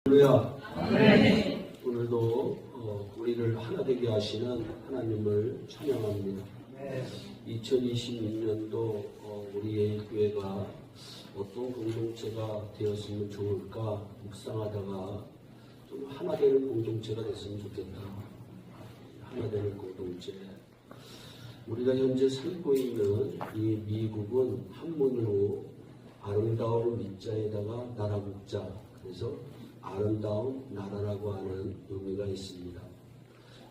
할렐루야. 오늘도 우리를 하나 되게 하시는 하나님을 찬양합니다. 2026년도 우리의 교회가 어떤 공동체가 되었으면 좋을까 묵상하다가 좀 하나 되는 공동체가 됐으면 좋겠다. 하나 되는 공동체. 우리가 현재 살고 있는 이 미국은 한문으로 아름다운 밑자에다가 나라 국자, 그래서 아름다운 나라라고 하는 의미가 있습니다.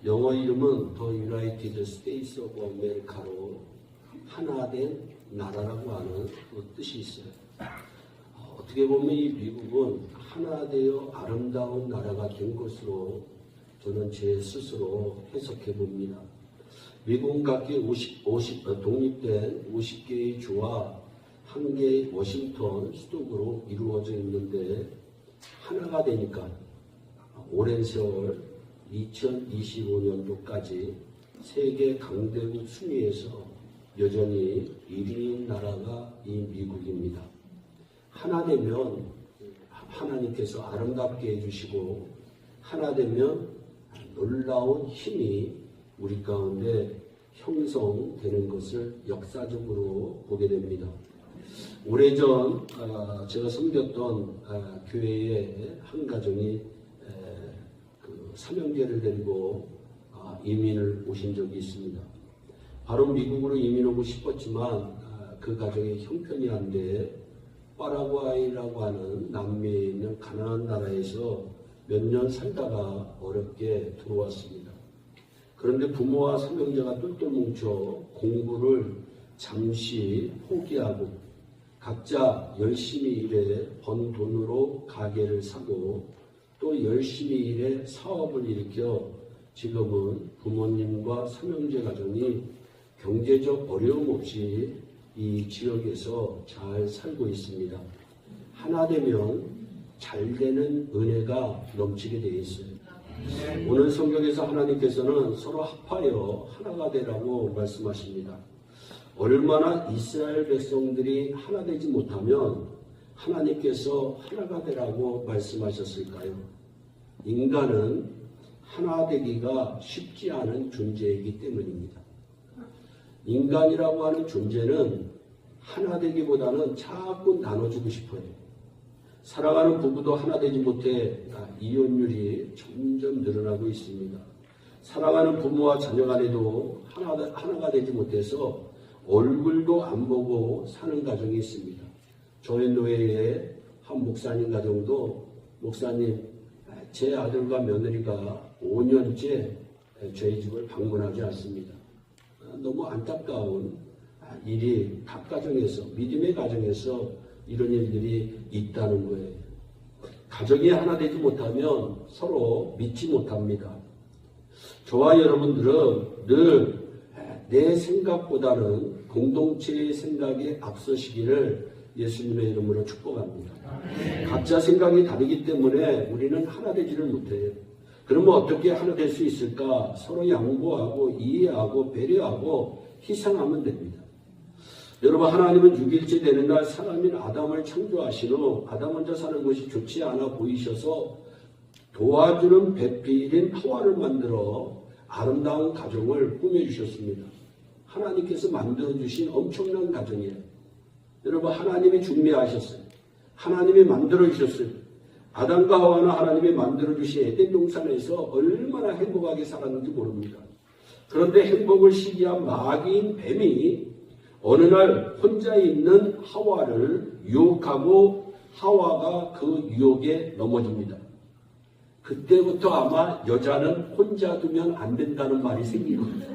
영어 이름은 The United States of America로 하나된 나라라고 하는 그 뜻이 있어요. 어떻게 보면 이 미국은 하나 되어 아름다운 나라가 된 것으로 저는 제 스스로 해석해 봅니다. 미국은 각기 독립된 50개의 주와 한 개의 워싱턴 수도구로 이루어져 있는데 하나가 되니까 오랜 세월 2025년도까지 세계 강대국 순위에서 여전히 1위인 나라가 이 미국입니다. 하나 되면 하나님께서 아름답게 해주시고 하나 되면 놀라운 힘이 우리 가운데 형성되는 것을 역사적으로 보게 됩니다. 오래전 제가 섬겼던 교회의 한 가정이 그 삼형제를 데리고 이민을 오신 적이 있습니다. 바로 미국으로 이민 오고 싶었지만 그 가정이 형편이 안 돼 파라과이라고 하는 남미에 있는 가난한 나라에서 몇 년 살다가 어렵게 들어왔습니다. 그런데 부모와 삼형제가 똘똘 뭉쳐 공부를 잠시 포기하고 각자 열심히 일해 번 돈으로 가게를 사고 또 열심히 일해 사업을 일으켜 지금은 부모님과 삼형제 가정이 경제적 어려움 없이 이 지역에서 잘 살고 있습니다. 하나 되면 잘 되는 은혜가 넘치게 되어 있어요. 오늘 성경에서 하나님께서는 서로 합하여 하나가 되라고 말씀하십니다. 얼마나 이스라엘 백성들이 하나 되지 못하면 하나님께서 하나가 되라고 말씀하셨을까요? 인간은 하나 되기가 쉽지 않은 존재이기 때문입니다. 인간이라고 하는 존재는 하나 되기보다는 자꾸 나눠주고 싶어요. 사랑하는 부부도 하나 되지 못해 이혼율이 점점 늘어나고 있습니다. 사랑하는 부모와 자녀 간에도 하나가 되지 못해서 얼굴도 안 보고 사는 가정이 있습니다. 저희 노예의 한 목사님 가정도 목사님 제 아들과 며느리가 5년째 저희 집을 방문하지 않습니다. 너무 안타까운 일이 각 가정에서 믿음의 가정에서 이런 일들이 있다는 거예요. 가정이 하나 되지 못하면 서로 믿지 못합니다. 저와 여러분들은 늘 내 생각보다는 공동체의 생각에 앞서시기를 예수님의 이름으로 축복합니다. 각자 생각이 다르기 때문에 우리는 하나 되지를 못해요. 그러면 어떻게 하나 될 수 있을까? 서로 양보하고 이해하고 배려하고 희생하면 됩니다. 여러분, 하나님은 6일째 되는 날 사람인 아담을 창조하신 후 아담 혼자 사는 것이 좋지 않아 보이셔서 도와주는 배필인 하와를 만들어 아름다운 가정을 꾸며주셨습니다. 하나님께서 만들어주신 엄청난 가정이에요. 여러분, 하나님이 중매하셨어요. 하나님이 만들어주셨어요. 아담과 하와는 하나님이 만들어주신 에덴 동산에서 얼마나 행복하게 살았는지 모릅니다. 그런데 행복을 시기한 마귀인 뱀이 어느 날 혼자 있는 하와를 유혹하고 하와가 그 유혹에 넘어집니다. 그때부터 아마 여자는 혼자 두면 안 된다는 말이 생긴 거예요.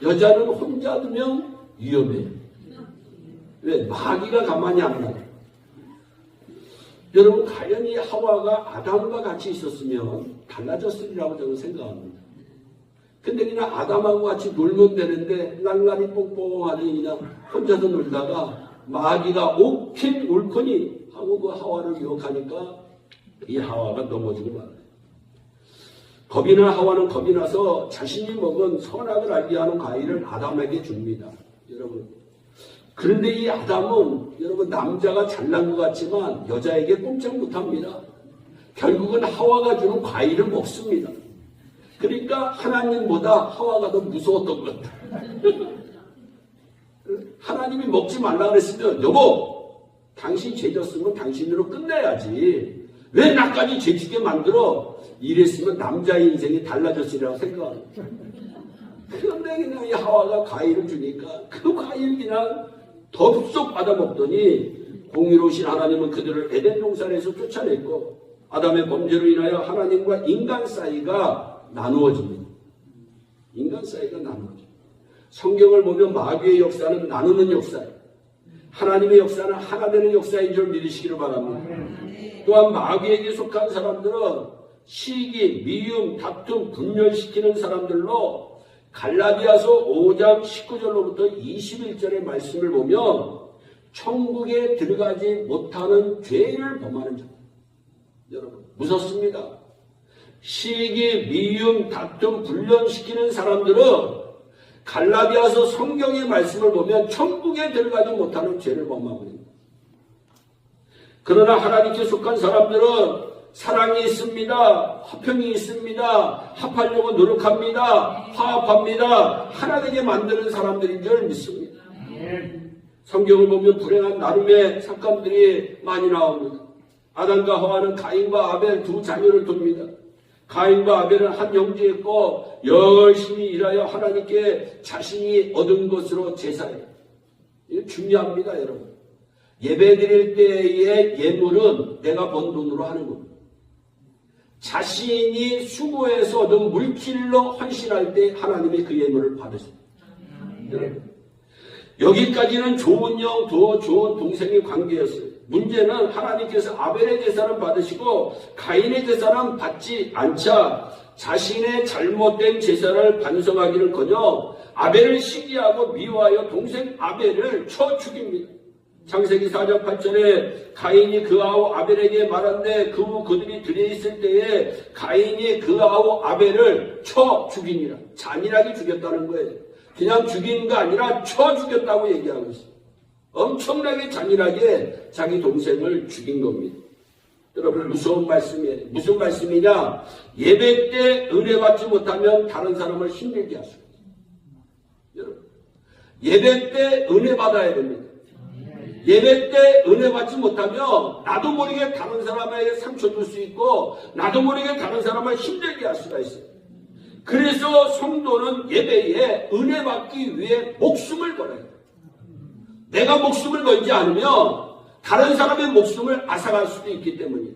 여자는 혼자 두면 위험해요. 왜? 마귀가 가만히 안 놔요. 여러분, 과연 이 하와가 아담과 같이 있었으면 달라졌으리라고 저는 생각합니다. 근데 그냥 아담하고 같이 놀면 되는데 날라리 뽕뽕하니 그냥 혼자서 놀다가 마귀가 오케이 옳거니 하고 그 하와를 유혹하니까 이 하와가 넘어지고 말아요. 겁이 난 하와는 겁이 나서 자신이 먹은 선악을 알게 하는 과일을 아담에게 줍니다. 여러분, 그런데 이 아담은 여러분 남자가 잘난 것 같지만 여자에게 꼼짝 못합니다. 결국은 하와가 주는 과일을 먹습니다. 그러니까 하나님보다 하와가 더 무서웠던 것 같아요. 하나님이 먹지 말라 그랬으면 여보 당신 죄졌으면 당신으로 끝내야지 왜 나까지 죄지게 만들어 이랬으면 남자의 인생이 달라졌으리라고 생각합니다. 그런데 그냥 이 하와가 과일을 주니까 그 과일 그냥 덥석 받아먹더니 공의로우신 하나님은 그들을 에덴 동산에서 쫓아냈고 아담의 범죄로 인하여 하나님과 인간 사이가 나누어집니다. 인간 사이가 나누어집니다. 성경을 보면 마귀의 역사는 나누는 역사예요. 하나님의 역사는 하나 되는 역사인 줄 믿으시기를 바랍니다. 또한 마귀에게 속한 사람들은 시기, 미움, 다툼, 분열시키는 사람들로 갈라디아서 5장 19절로부터 21절의 말씀을 보면 천국에 들어가지 못하는 죄를 범하는 자. 여러분 무섭습니다. 시기, 미움, 다툼, 분열시키는 사람들은 갈라디아서 성경의 말씀을 보면 천국에 들어가지 못하는 죄를 범하고 있습니다. 그러나 하나님께 속한 사람들은 사랑이 있습니다. 화평이 있습니다. 합하려고 노력합니다. 화합합니다. 하나 되게 만드는 사람들인 줄 믿습니다. 성경을 보면 불행한 나름의 사건들이 많이 나옵니다. 아담과 하와는 가인과 아벨 두 자녀를 둡니다. 가인과 아벨은 한 형제였고 열심히 일하여 하나님께 자신이 얻은 것으로 제사해요. 이거 중요합니다, 여러분. 예배 드릴 때의 예물은 내가 번 돈으로 하는 겁니다. 자신이 수고해서 얻은 물질로 헌신할 때 하나님의 그 예물을 받으십니다. 여기까지는 좋은 형, 더 좋은 동생의 관계였어요. 문제는 하나님께서 아벨의 제사는 받으시고 가인의 제사는 받지 않자 자신의 잘못된 제사를 반성하기는커녕 아벨을 시기하고 미워하여 동생 아벨을 쳐 죽입니다. 창세기 4장 8절에 가인이 그 아우 아벨에게 말한데 그 후 그들이 들여있을 때에 가인이 그 아우 아벨을 쳐 죽이니라. 잔인하게 죽였다는 거예요. 그냥 죽인 거 아니라 쳐 죽였다고 얘기하고 있어요. 엄청나게 잔인하게 자기 동생을 죽인 겁니다. 여러분 무서운 말씀이에요. 무슨 말씀이냐? 예배 때 은혜 받지 못하면 다른 사람을 힘들게 할 수 있어요. 여러분 예배 때 은혜 받아야 됩니다. 예배 때 은혜 받지 못하면 나도 모르게 다른 사람에게 상처 줄 수 있고 나도 모르게 다른 사람을 힘들게 할 수가 있어요. 그래서 성도는 예배에 은혜 받기 위해 목숨을 걸어야 돼요. 내가 목숨을 걸지 않으면 다른 사람의 목숨을 앗아갈 수도 있기 때문이에요.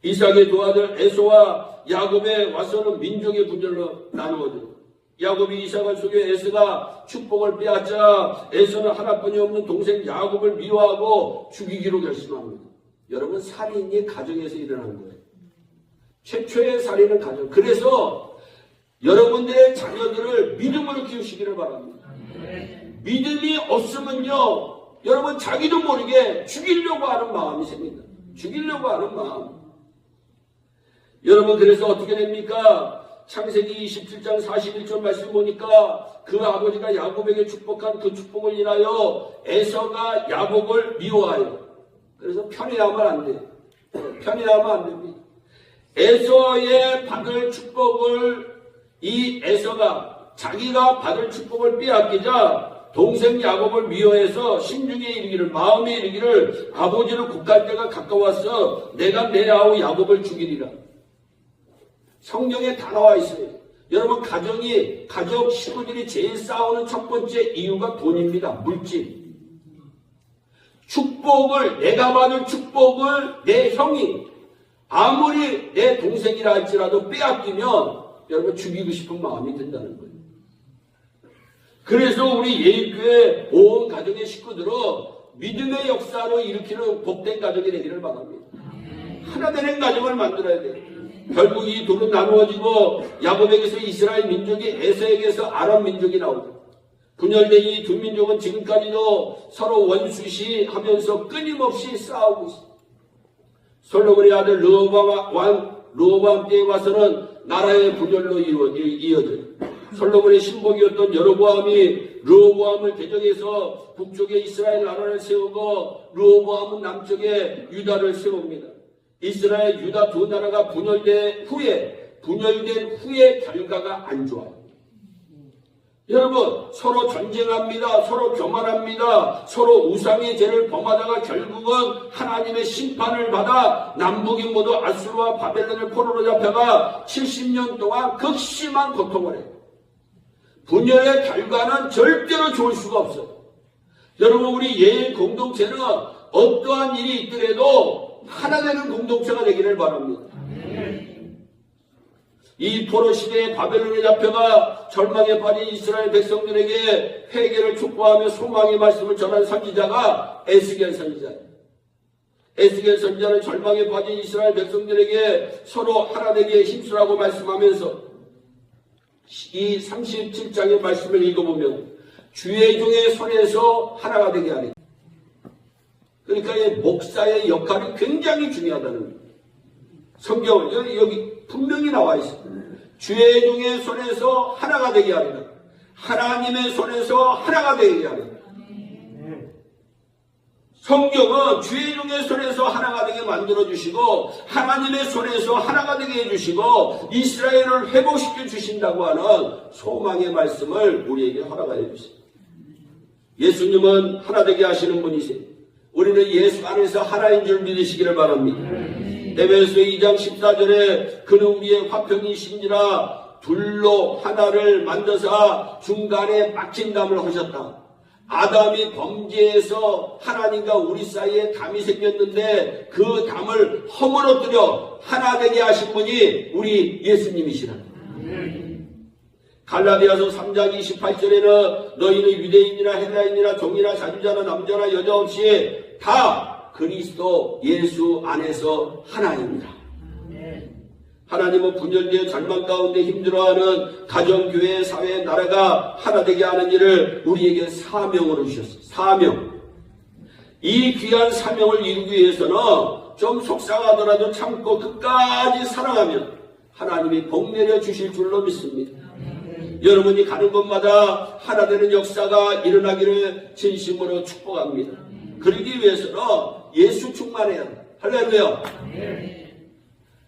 이삭의 두 아들 에서와 야곱에 와서는 민족의 분열로 나누어져요. 야곱이 이삭을 속여 에서가 축복을 빼앗자 에서는 하나뿐이 없는 동생 야곱을 미워하고 죽이기로 결심합니다. 여러분 살인이 가정에서 일어난 거예요. 최초의 살인은 가정. 그래서 여러분들의 자녀들을 믿음으로 키우시기를 바랍니다. 믿음이 없으면요 여러분 자기도 모르게 죽이려고 하는 마음이 생긴다. 죽이려고 하는 마음. 여러분 그래서 어떻게 됩니까? 창세기 27장 41절 말씀 보니까 그 아버지가 야곱에게 축복한 그 축복을 인하여 에서가 야곱을 미워하여. 그래서 편애하면 안 돼요. 편애하면 안 됩니다. 에서의 받을 축복을 이 에서가 자기가 받을 축복을 빼앗기자 동생 야곱을 미워해서 심중에 이르기를 마음에 이르기를 아버지를 곡할 때가 가까웠어 내가 내 아우 야곱을 죽이리라. 성경에 다 나와 있어요. 여러분 가족 식구들이 제일 싸우는 첫 번째 이유가 돈입니다. 물질. 축복을 내가 받을 축복을 내 형이 아무리 내 동생이라 할지라도 빼앗기면 여러분 죽이고 싶은 마음이 든다는 거예요. 그래서 우리 예일교회 온 가정의 식구들은 믿음의 역사로 일으키는 복된 가족이 되기를 바랍니다. 하나 되는 가정을 만들어야 돼요. 결국 이 둘은 나누어지고 야곱에게서 이스라엘 민족이 에서에게서 아람 민족이 나오죠. 분열된 이 두 민족은 지금까지도 서로 원수시하면서 끊임없이 싸우고 있습니다. 솔로몬의 아들 르호보암 때에 와서는 나라의 분열로 이어져요. 솔로몬의 신복이었던 여로보암이 르호보암을 대적해서 북쪽에 이스라엘 나라를 세우고 르호보암은 남쪽에 유다를 세웁니다. 이스라엘, 유다 두 나라가 분열된 후에 결과가 안 좋아요. 여러분, 서로 전쟁합니다. 서로 교만합니다. 서로 우상의 죄를 범하다가 결국은 하나님의 심판을 받아 남북이 모두 아수르와 바벨론의 포로로 잡혀가 70년 동안 극심한 고통을 해요. 분열의 결과는 절대로 좋을 수가 없어요. 여러분, 우리 예일 공동체는 어떠한 일이 있더라도 하나 되는 공동체가 되기를 바랍니다. 이 포로 시대에 바벨론에 잡혀가 절망에 빠진 이스라엘 백성들에게 회개를 촉구하며 소망의 말씀을 전한 선지자가 에스겔 선지자예요. 에스겔 선지자는 절망에 빠진 이스라엘 백성들에게 서로 하나 되기에 힘쓰라고 말씀하면서 이 37장의 말씀을 읽어보면 주의 종의 손에서 하나가 되게 하리. 그러니까 이 목사의 역할이 굉장히 중요하다는 거예요. 성경을 여기 분명히 나와 있습니다. 주의 종의 손에서 하나가 되게 하리라. 하나님의 손에서 하나가 되게 하리라. 성경은 주의 종의 손에서 하나가 되게 만들어주시고 하나님의 손에서 하나가 되게 해주시고 이스라엘을 회복시켜 주신다고 하는 소망의 말씀을 우리에게 허락하여 주십니다. 예수님은 하나 되게 하시는 분이세요. 우리는 예수 안에서 하나인 줄 믿으시기를 바랍니다. 에베소 2장 14절에 그는 우리의 화평이신지라 둘로 하나를 만드사 중간에 막힌 담을 하셨다. 아담이 범죄해서 하나님과 우리 사이에 담이 생겼는데 그 담을 허물어뜨려 하나 되게 하신 분이 우리 예수님이시라. 갈라디아서 3장 28절에는 너희는 유대인이나 헬라인이나 종이나 자주자나 남자나 여자 없이 다 그리스도 예수 안에서 하나입니다. 하나님은 분열되어 절망 가운데 힘들어하는 가정, 교회, 사회, 나라가 하나 되게 하는 일을 우리에게 사명으로 주셨어요. 사명. 이 귀한 사명을 이루기 위해서는 좀 속상하더라도 참고 끝까지 사랑하면 하나님이 복 내려 주실 줄로 믿습니다. 여러분이 가는 곳마다 하나 되는 역사가 일어나기를 진심으로 축복합니다. 그러기 위해서는 예수 충만해야 돼요. 할렐루야.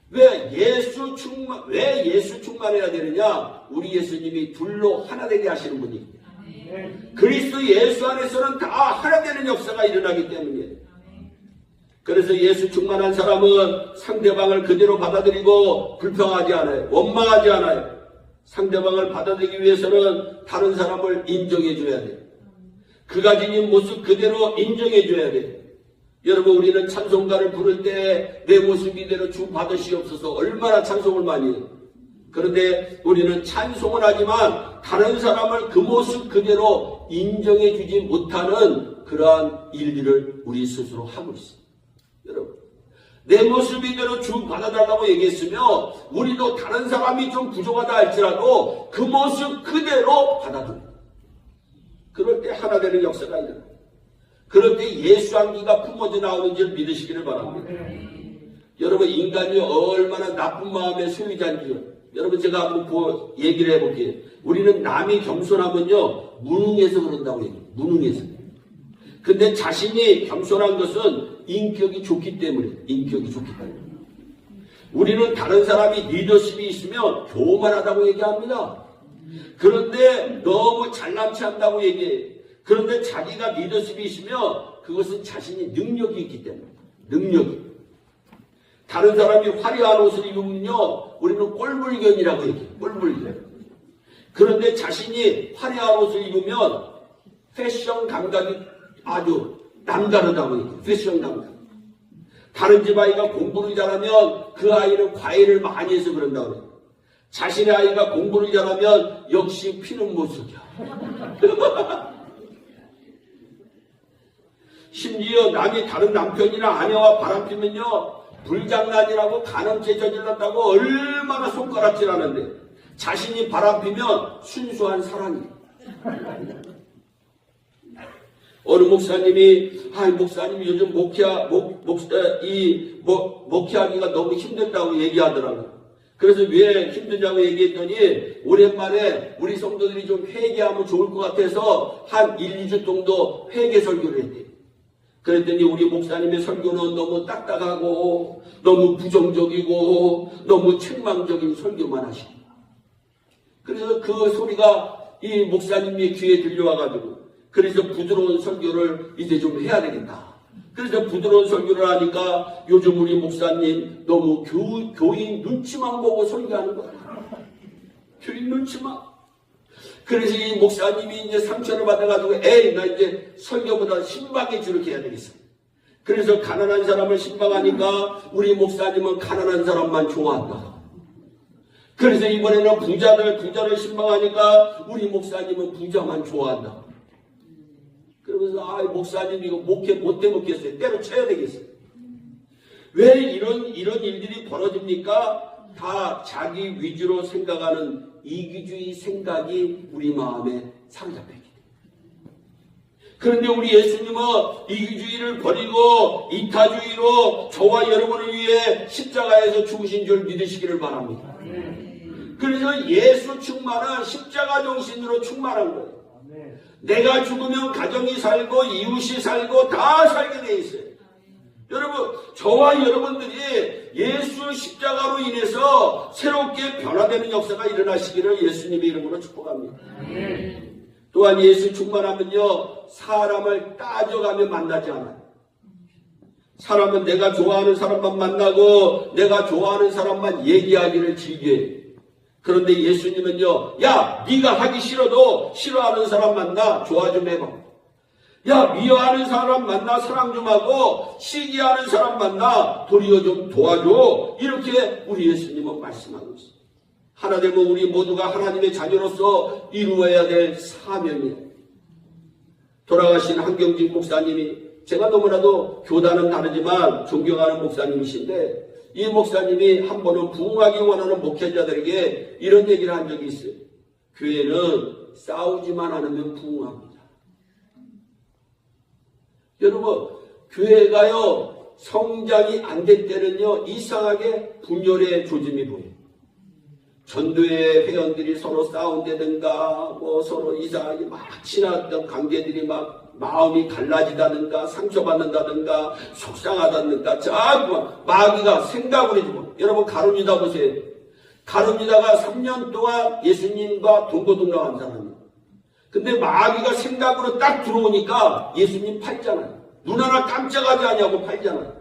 왜 예수 충만해야 되느냐? 우리 예수님이 둘로 하나 되게 하시는 분입니다. 그리스도 예수 안에서는 다 하나 되는 역사가 일어나기 때문이에요. 그래서 예수 충만한 사람은 상대방을 그대로 받아들이고 불평하지 않아요. 원망하지 않아요. 상대방을 받아들이기 위해서는 다른 사람을 인정해 줘야 돼요. 그가 지닌 모습 그대로 인정해 줘야 돼요. 여러분, 우리는 찬송가를 부를 때 내 모습 이대로 주 받으시옵소서 얼마나 찬송을 많이 해요. 그런데 우리는 찬송을 하지만 다른 사람을 그 모습 그대로 인정해 주지 못하는 그러한 일들을 우리 스스로 하고 있어요. 여러분, 내 모습 이대로 주 받아달라고 얘기했으면 우리도 다른 사람이 좀 부족하다 할지라도 그 모습 그대로 받아줍니다. 그럴 때 하나 되는 역사가 일어나요. 그럴 때 예수 향기가 품어져 나오는 줄 믿으시기를 바랍니다. 여러분, 인간이 얼마나 나쁜 마음의 소유자인지요. 여러분, 제가 한번 얘기를 해볼게요. 우리는 남이 겸손하면요 무능해서 그런다고 얘기해요. 무능해서. 근데 자신이 겸손한 것은 인격이 좋기 때문에. 인격이 좋기 때문에. 우리는 다른 사람이 리더십이 있으면 교만하다고 얘기합니다. 그런데 너무 잘남치 한다고 얘기해요. 그런데 자기가 리더십이 있으면 그것은 자신이 능력이 있기 때문에. 능력이. 다른 사람이 화려한 옷을 입으면요 우리는 꼴불견이라고 얘기해요. 꼴불견. 그런데 자신이 화려한 옷을 입으면 패션 감각이 아주 남다르다고 얘기해요. 패션 감각. 다른 집 아이가 공부를 잘하면 그 아이는 과외를 많이 해서 그런다고 해요. 자신의 아이가 공부를 잘하면 역시 피는 모습이야. 심지어 남이 다른 남편이나 아내와 바람피면요 불장난이라고 간음죄 저질렀다고 얼마나 손가락질하는데 자신이 바람피면 순수한 사랑이에요. 어느 목사님이 목사님 요즘 목회하기가 너무 힘들다고 얘기하더라고요. 그래서 왜 힘드냐고 얘기했더니 오랜만에 우리 성도들이 좀 회개하면 좋을 것 같아서 한 1, 2주 정도 회개 설교를 했대요. 그랬더니 우리 목사님의 설교는 너무 딱딱하고 너무 부정적이고 너무 책망적인 설교만 하시고, 그래서 그 소리가 이 목사님의 귀에 들려와가지고 그래서 부드러운 설교를 이제 좀 해야 되겠다. 그래서 부드러운 설교를 하니까 요즘 우리 목사님 너무 교인 눈치만 보고 설교하는 거야. 교인 눈치만. 그래서 이 목사님이 이제 상처를 받아가지고 에이 나 이제 설교보다 신방의 주를 해야 되겠어. 그래서 가난한 사람을 신방하니까 우리 목사님은 가난한 사람만 좋아한다. 그래서 이번에는 부자를 신방하니까 우리 목사님은 부자만 좋아한다. 그러면서 목사님 이거 목회 못 해먹겠어요. 때려쳐야 되겠어요. 왜 이런 일들이 벌어집니까? 다 자기 위주로 생각하는 이기주의 생각이 우리 마음에 사로잡히게 돼요. 그런데 우리 예수님은 이기주의를 버리고 이타주의로 저와 여러분을 위해 십자가에서 죽으신 줄 믿으시기를 바랍니다. 그래서 예수 충만한 십자가 정신으로 충만한 거예요. 내가 죽으면 가정이 살고 이웃이 살고 다 살게 돼 있어요. 여러분, 저와 여러분들이 예수 십자가로 인해서 새롭게 변화되는 역사가 일어나시기를 예수님의 이름으로 축복합니다. 또한 예수 충만하면요, 사람을 따져가며 만나지 않아요. 사람은 내가 좋아하는 사람만 만나고 내가 좋아하는 사람만 얘기하기를 즐겨해요. 그런데 예수님은요, 야, 네가 하기 싫어도 싫어하는 사람 만나 좋아 좀 해봐. 야, 미워하는 사람 만나 사랑 좀 하고 시기하는 사람 만나 도리어 좀 도와줘. 이렇게 우리 예수님은 말씀하고 있어요. 하나 되면 우리 모두가 하나님의 자녀로서 이루어야 될 사명이에요. 돌아가신 한경직 목사님이, 제가 너무나도 교단은 다르지만 존경하는 목사님이신데, 이 목사님이 한 번은 부흥하기 원하는 목회자들에게 이런 얘기를 한 적이 있어요. 교회는 싸우지만 않으면 부흥합니다. 여러분, 교회가요, 성장이 안 될 때는요, 이상하게 분열의 조짐이 보여요. 전도회 회원들이 서로 싸운다든가, 서로 이상하게 막 친했던 관계들이 막 마음이 갈라지다든가, 상처받는다든가, 속상하다든가, 자꾸 마귀가 생각을 해주고. 여러분, 가룟유다 보세요. 가룟유다가 3년 동안 예수님과 동고동락한 사람이에요. 근데 마귀가 생각으로 딱 들어오니까 예수님 팔잖아요. 눈 하나 깜짝하지 않냐고 팔잖아요.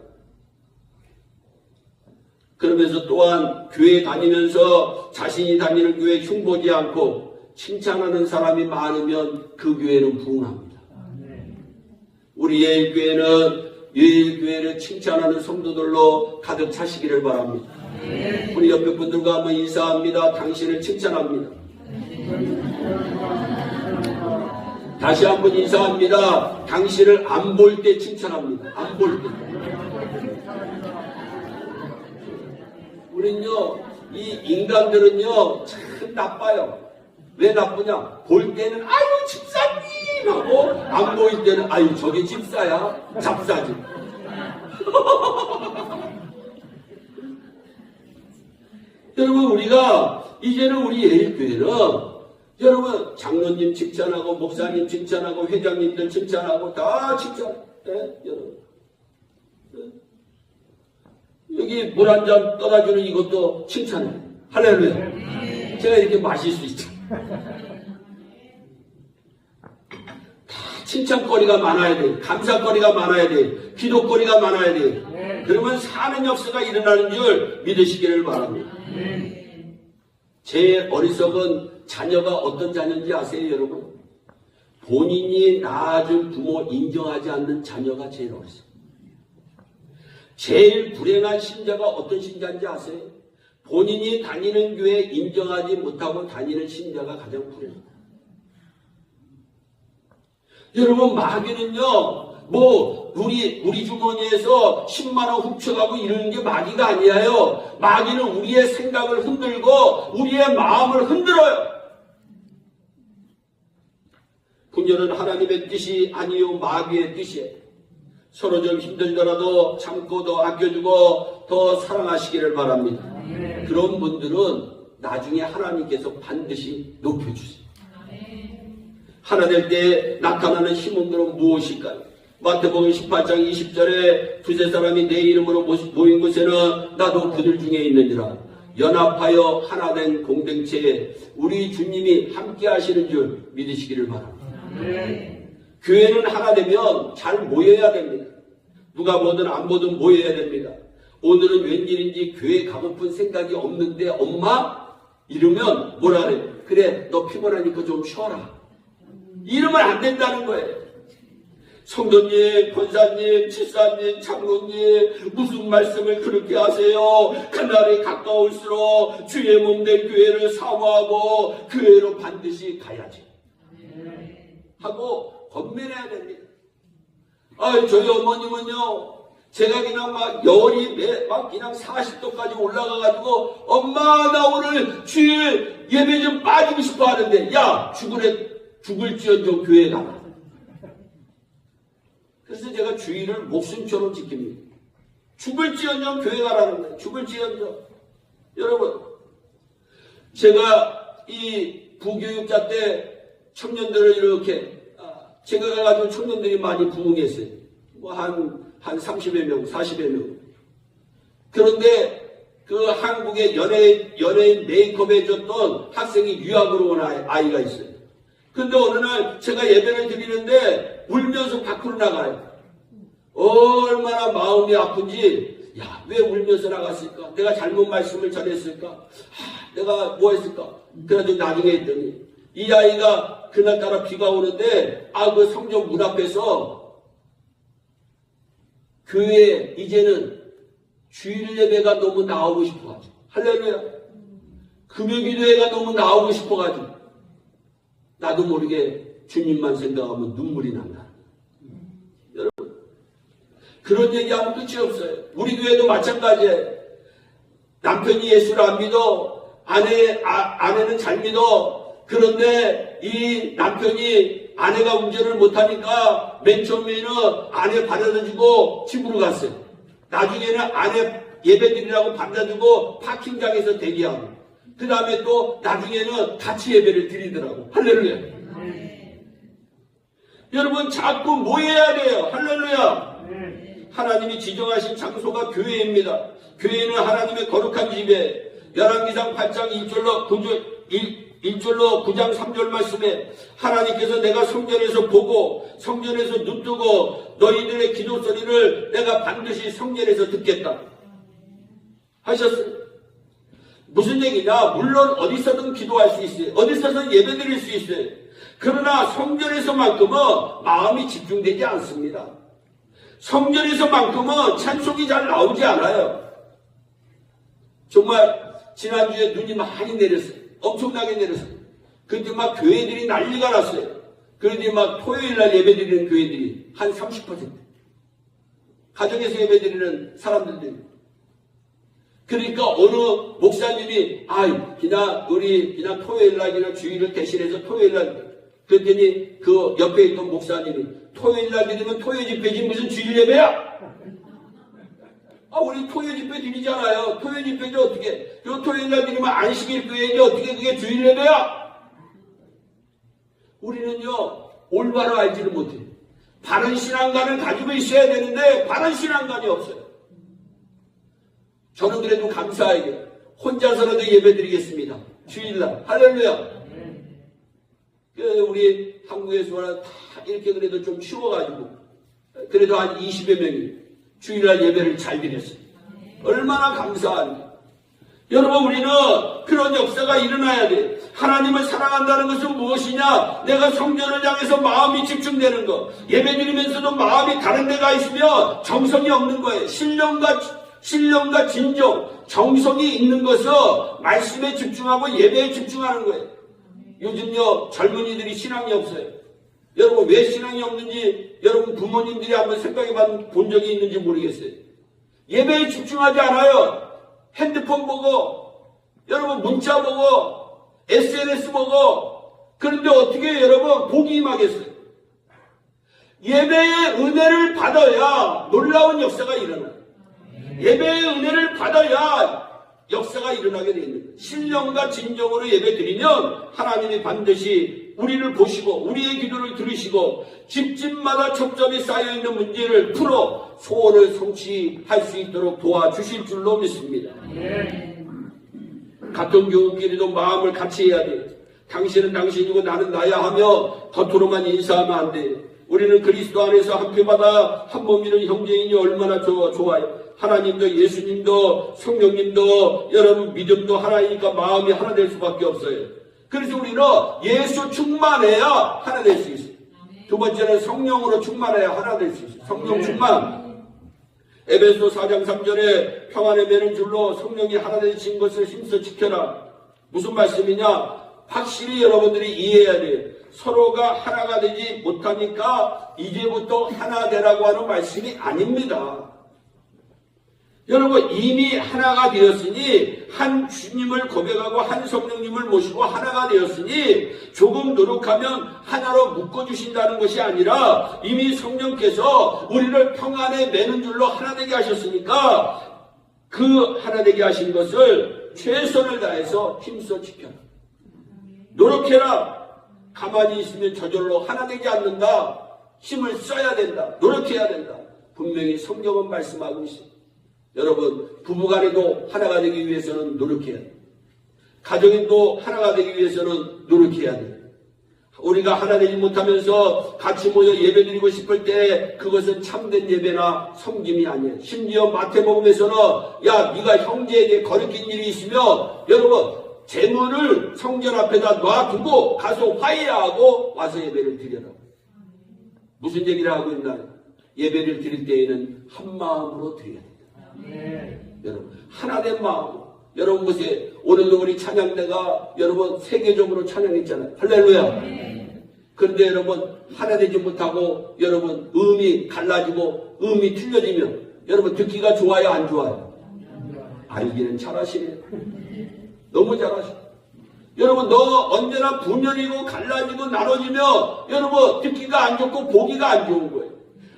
그러면서 또한 교회 다니면서 자신이 다니는 교회 흉보지 않고 칭찬하는 사람이 많으면 그 교회는 부흥합니다. 우리 예일교회는 칭찬하는 성도들로 가득 차시기를 바랍니다. 우리 옆에 분들과 한번 인사합니다. 당신을 칭찬합니다. 다시 한번 인사합니다. 당신을 안 볼 때 칭찬합니다. 안 볼 때. 우린요, 이 인간들은요, 참 나빠요. 왜 나쁘냐? 볼 때는 아유 집사님 하고 안 보일 때는 아유 저게 집사야? 잡사지. 여러분, 우리가 이제는 우리 예일교회는 여러분 장로님 칭찬하고 목사님 칭찬하고 회장님들 칭찬하고 다 칭찬. 여러분, 여기 물 한 잔 떠다주는 이것도 칭찬해. 할렐루야. 제가 이렇게 마실 수 있죠. 다 칭찬거리가 많아야 돼. 감사거리가 많아야 돼. 기도거리가 많아야 돼. 그러면 사는 역사가 일어나는 줄 믿으시기를 바랍니다. 제 어리석은 자녀가 어떤 자녀인지 아세요, 여러분? 본인이 낳아준 부모 인정하지 않는 자녀가 제일 어리석어요. 제일 불행한 신자가 어떤 신자인지 아세요? 본인이 다니는 교회 인정하지 못하고 다니는 신자가 가장 불행합니다. 여러분, 마귀는요, 우리 주머니에서 10만원 훔쳐가고 이러는 게 마귀가 아니에요. 마귀는 우리의 생각을 흔들고 우리의 마음을 흔들어요. 분열은 하나님의 뜻이 아니요 마귀의 뜻이에요. 서로 좀 힘들더라도 참고 더 아껴주고 더 사랑하시기를 바랍니다. 그런 분들은 나중에 하나님께서 반드시 높여주세요. 하나 될 때 나타나는 힘은 그럼 무엇일까요? 마태복음 18장 20절에 두세 사람이 내 이름으로 모인 곳에는 나도 그들 중에 있느니라. 연합하여 하나 된 공동체에 우리 주님이 함께 하시는 줄 믿으시기를 바랍니다. 교회는 하나 되면 잘 모여야 됩니다. 누가 보든 안 보든 모여야 됩니다. 오늘은 웬일인지 교회 가고픈 생각이 없는데 엄마? 이러면 뭐라 그래? 그래, 너 피곤하니까 좀 쉬어라. 이러면 안 된다는 거예요. 성도님, 권사님, 집사님, 장로님, 무슨 말씀을 그렇게 하세요? 그날이 가까울수록 주의 몸 된 교회를 사모하고 교회로 반드시 가야지 하고 권면해야 됩니다. 저희 어머님은요, 제가 그냥 막 열이 막 그냥 40도까지 올라가가지고 엄마 나 오늘 주일 예배 좀 빠지고 싶어 하는데 야 죽을지언정 교회 가라. 그래서 제가 주일을 목숨처럼 지킵니다. 죽을지언정 교회 가라는 거예요. 죽을지언정. 여러분, 제가 이 부교육자 때 청년들을 이렇게 제가 가가지고 청년들이 많이 부흥했어요. 뭐 한 30여 명, 40여 명. 그런데 그 한국의 연예인 메이크업 해줬던 학생이 유학으로 온 아이가 있어요. 근데 어느 날 제가 예배를 드리는데 울면서 밖으로 나가요. 얼마나 마음이 아픈지, 야, 왜 울면서 나갔을까? 내가 잘못 말씀을 전했을까? 내가 뭐 했을까? 그래가지고 나중에 했더니, 이 아이가 그날따라 비가 오는데, 그 성전 문 앞에서 교회에 이제는 주일 예배가 너무 나오고 싶어가지고, 할렐루야. 금요기도회가 너무 나오고 싶어가지고, 나도 모르게 주님만 생각하면 눈물이 난다. 여러분, 그런 얘기하면 끝이 없어요. 우리 교회도 마찬가지예요. 남편이 예수를 안 믿어. 아내는 잘 믿어. 그런데 이 남편이 아내가 운전을 못하니까 맨 처음에는 아내 받아다주고 집으로 갔어요. 나중에는 아내 예배드리라고 받아주고 파킹장에서 대기하고 그 다음에 또 나중에는 같이 예배를 드리더라고. 할렐루야. 여러분 자꾸 모여야 돼요. 할렐루야. 하나님이 지정하신 장소가 교회입니다. 교회는 하나님의 거룩한 집에 열왕기상 8장 1절로 9장 3절 말씀에 하나님께서 내가 성전에서 보고 성전에서 눈뜨고 너희들의 기도 소리를 내가 반드시 성전에서 듣겠다 하셨어요. 무슨 얘기냐? 물론 어디서든 기도할 수 있어요. 어디서든 예배드릴 수 있어요. 그러나 성전에서만큼은 마음이 집중되지 않습니다. 성전에서만큼은 찬송이 잘 나오지 않아요. 정말 지난주에 눈이 많이 내렸어요. 엄청나게 내렸어요. 그런데 막 교회들이 난리가 났어요. 그런데 막 토요일날 예배드리는 교회들이 한 30%. 가정에서 예배드리는 사람들이. 그러니까 어느 목사님이 그냥 토요일날 그냥 주일을 대신해서 토요일날 그랬더니 그 옆에 있던 목사님이 토요일날 드리면 토요 집회지 무슨 주일 예배야? 우리 토요 집회 드리잖아요. 토요 집회지 어떻게? 그 토요일날 드리면 안식일 교회지 어떻게 그게 주일 예배야? 우리는요 올바로 알지를 못해요. 바른 신앙관을 가지고 있어야 되는데 바른 신앙관이 없어요. 저는 그래도 감사하게 혼자서라도 예배드리겠습니다. 주일날 할렐루야. 우리 한국에서 다 이렇게 그래도 좀 쉬워가지고 그래도 한 20여 명이 주일날 예배를 잘 드렸어요. 얼마나 감사합니다. 여러분 우리는 그런 역사가 일어나야 돼. 하나님을 사랑한다는 것은 무엇이냐? 내가 성전을 향해서 마음이 집중되는 거. 예배드리면서도 마음이 다른 데가 있으면 정성이 없는 거예요. 신령과 진정, 정성이 있는 것은 말씀에 집중하고 예배에 집중하는 거예요. 요즘요 젊은이들이 신앙이 없어요. 여러분 왜 신앙이 없는지 여러분 부모님들이 한번 생각해 본 적이 있는지 모르겠어요. 예배에 집중하지 않아요. 핸드폰 보고 여러분 문자 보고 SNS 보고. 그런데 어떻게 해요, 여러분? 복이 임하겠어요. 예배의 은혜를 받아야 놀라운 역사가 일어나요. 예배의 은혜를 받아야 역사가 일어나게 되어 있는 거예요. 신령과 진정으로 예배드리면 하나님이 반드시 우리를 보시고 우리의 기도를 들으시고 집집마다 첩첩이 쌓여있는 문제를 풀어 소원을 성취할 수 있도록 도와주실 줄로 믿습니다. 같은 교우끼리도 마음을 같이 해야 돼요. 당신은 당신이고 나는 나야 하며 겉으로만 인사하면 안 돼요. 우리는 그리스도 안에서 한 표받아 한 몸이는 형제이니 얼마나 좋아요. 하나님도 예수님도 성령님도 여러분 믿음도 하나이니까 마음이 하나 될 수밖에 없어요. 그래서 우리는 예수 충만해야 하나 될 수 있어요. 두 번째는 성령으로 충만해야 하나 될 수 있어요. 성령 충만. 에베소 4장 3절에 평안에 매는 줄로 성령이 하나 되신 것을 힘써 지켜라. 무슨 말씀이냐? 확실히 여러분들이 이해해야 돼요. 서로가 하나가 되지 못하니까 이제부터 하나 되라고 하는 말씀이 아닙니다. 여러분 이미 하나가 되었으니 한 주님을 고백하고 한 성령님을 모시고 하나가 되었으니 조금 노력하면 하나로 묶어주신다는 것이 아니라 이미 성령께서 우리를 평안에 매는 줄로 하나 되게 하셨으니까 그 하나 되게 하신 것을 최선을 다해서 힘써 지켜라. 노력해라. 가만히 있으면 저절로 하나 되지 않는다. 힘을 써야 된다. 노력해야 된다. 분명히 성경은 말씀하고 있습니다. 여러분 부부간에도 하나가 되기 위해서는 노력해야 돼요. 가정에도 하나가 되기 위해서는 노력해야 돼요. 우리가 하나 되지 못하면서 같이 모여 예배드리고 싶을 때 그것은 참된 예배나 섬김이 아니에요. 심지어 마태복음에서는 야 네가 형제에게 거리낀 일이 있으면 여러분 재물을 성전 앞에다 놔두고 가서 화해하고 와서 예배를 드려라. 무슨 얘기를 하고 있나요? 예배를 드릴 때에는 한 마음으로 드려야 됩니다. 여러분 하나된 마음. 여러분 보세요. 오늘도 우리 찬양대가 여러분 세계적으로 찬양했잖아요. 할렐루야. 그런데 여러분 하나 되지 못하고 여러분 음이 갈라지고 음이 틀려지면 여러분 듣기가 좋아요 안 좋아요? 알기는 잘하시네요. 너무 잘하시네. 여러분 너 언제나 분열이고 갈라지고 나눠지면 여러분 듣기가 안 좋고 보기가 안 좋은 거예요.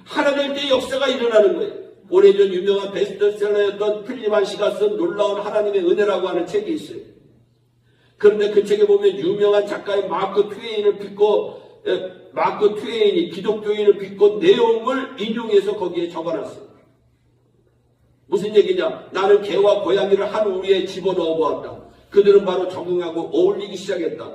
하나 될 때 역사가 일어나는 거예요. 오래전 유명한 베스트셀러였던 필립 씨가 쓴 놀라운 하나님의 은혜라고 하는 책이 있어요. 그런데 그 책에 보면 유명한 작가의 마크 트웨인이 기독교인을 비꼰 내용을 인용해서 거기에 적어놨어요. 무슨 얘기냐? 나는 개와 고양이를 한 우리에 집어넣어 보았다. 그들은 바로 적응하고 어울리기 시작했다.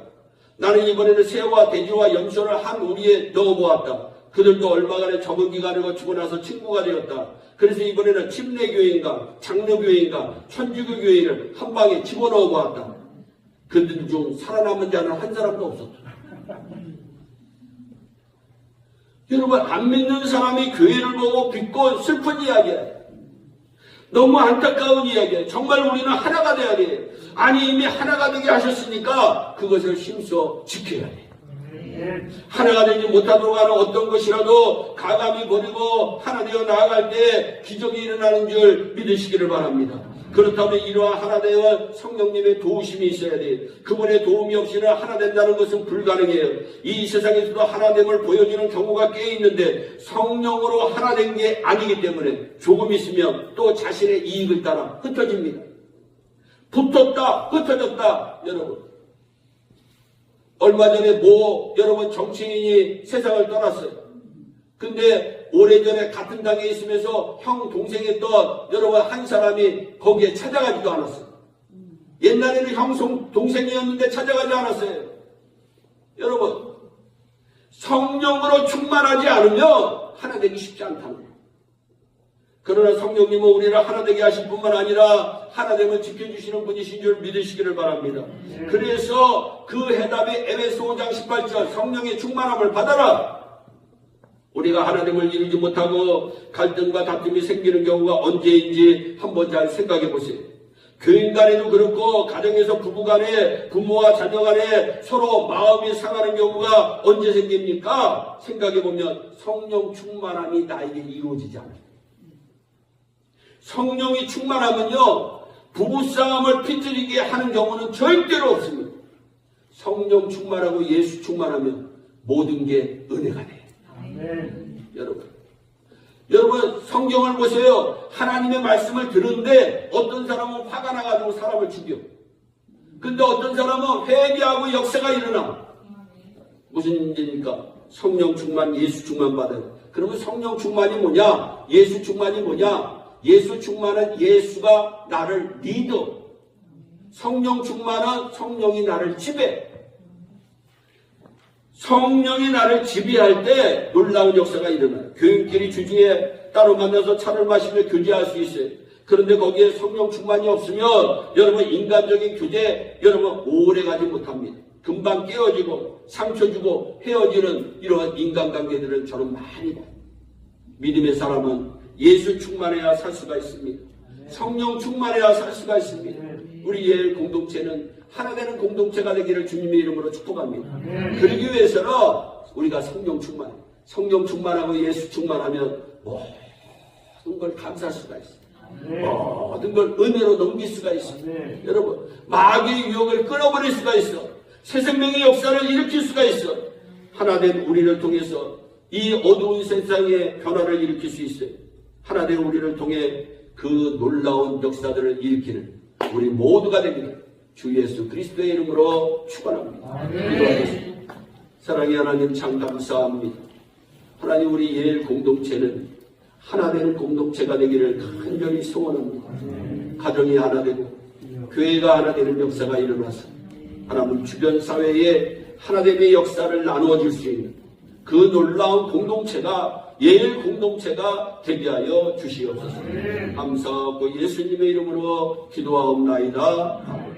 나는 이번에는 새와 돼지와 염소를 한 우리에 넣어 보았다. 그들도 얼마간의 적응 기간을 거치고 나서 친구가 되었다. 그래서 이번에는 침례교회인가 장로교회인가 천주교교회를 한 방에 집어넣어 보았다. 그들 중 살아남은 자는 한 사람도 없었다. 여러분 안 믿는 사람이 교회를 보고 비꼬 슬픈 이야기예요. 너무 안타까운 이야기예요. 정말 우리는 하나가 돼야 돼요. 아니 이미 하나가 되게 하셨으니까 그것을 힘써 지켜야 돼요. 하나가 되지 못하도록 하는 어떤 것이라도 가감히 버리고 하나 되어 나아갈 때 기적이 일어나는 줄 믿으시기를 바랍니다. 그렇다면 이러한 하나 되어 성령님의 도우심이 있어야 돼요. 그분의 도움이 없이는 하나 된다는 것은 불가능해요. 이 세상에서도 하나됨을 보여주는 경우가 꽤 있는데 성령으로 하나 된 게 아니기 때문에 조금 있으면 또 자신의 이익을 따라 흩어집니다. 붙었다 흩어졌다. 여러분 얼마 전에 여러분 정치인이 세상을 떠났어요. 근데 오래전에 같은 당에 있으면서 형 동생했던 여러분 한 사람이 거기에 찾아가지도 않았어요. 옛날에는 형 동생이었는데 찾아가지 않았어요. 여러분 성령으로 충만하지 않으면 하나 되기 쉽지 않다는 거예요. 그러나 성령님은 우리를 하나 되게 하실 뿐만 아니라 하나 되면 지켜주시는 분이신 줄 믿으시기를 바랍니다. 그래서 그 해답이 에베소 5장 18절 성령의 충만함을 받아라. 우리가 하나됨을 이루지 못하고 갈등과 다툼이 생기는 경우가 언제인지 한번 잘 생각해 보세요. 교인 간에도 그렇고 가정에서 부부 간에 부모와 자녀 간에 서로 마음이 상하는 경우가 언제 생깁니까? 생각해 보면 성령 충만함이 나에게 이루어지지 않아요. 성령이 충만하면요 부부싸움을 삐뜨리게 하는 경우는 절대로 없습니다. 성령 충만하고 예수 충만하면 모든 게 은혜가 돼요. 여러분 여러분 성경을 보세요. 하나님의 말씀을 들은데 어떤 사람은 화가 나가지고 사람을 죽여. 근데 어떤 사람은 회개하고 역사가 일어나. 무슨 문제입니까? 성령 충만, 예수 충만 받아요. 그러면 성령 충만이 뭐냐? 예수 충만이 뭐냐? 예수 충만은 예수가 나를 리더. 성령 충만은 성령이 나를 지배. 성령이 나를 지배할 때 놀라운 역사가 일어나요. 교인끼리 주중에 따로 만나서 차를 마시며 교제할 수 있어요. 그런데 거기에 성령 충만이 없으면 여러분 인간적인 교제 여러분 오래 가지 못합니다. 금방 깨어지고 상처 주고 헤어지는 이러한 인간관계들을 저는 많이 봐요. 믿음의 사람은 예수 충만해야 살 수가 있습니다. 성령 충만해야 살 수가 있습니다. 우리 예일 공동체는 하나 되는 공동체가 되기를 주님의 이름으로 축복합니다. 그러기 위해서는 우리가 성령 충만하고 예수 충만하면 모든 걸 감사할 수가 있어요. 모든 걸 은혜로 넘길 수가 있어요. 여러분 마귀의 유혹을 끊어버릴 수가 있어. 새 생명의 역사를 일으킬 수가 있어. 하나 된 우리를 통해서 이 어두운 세상의 변화를 일으킬 수 있어요. 하나 된 우리를 통해 그 놀라운 역사들을 일으키는 우리 모두가 됩니다. 주 예수 그리스도의 이름으로 축원합니다. 기도하겠습니다. 사랑의 하나님 참 감사합니다. 하나님 우리 예일 공동체는 하나 되는 공동체가 되기를 간절히 소원합니다. 가정이 하나 되고 교회가 하나 되는 역사가 일어나서 하나님 주변 사회에 하나됨의 역사를 나누어 줄 수 있는 그 놀라운 공동체가 예일 공동체가 되게 하여 주시옵소서. 감사하고 예수님의 이름으로 기도하옵나이다.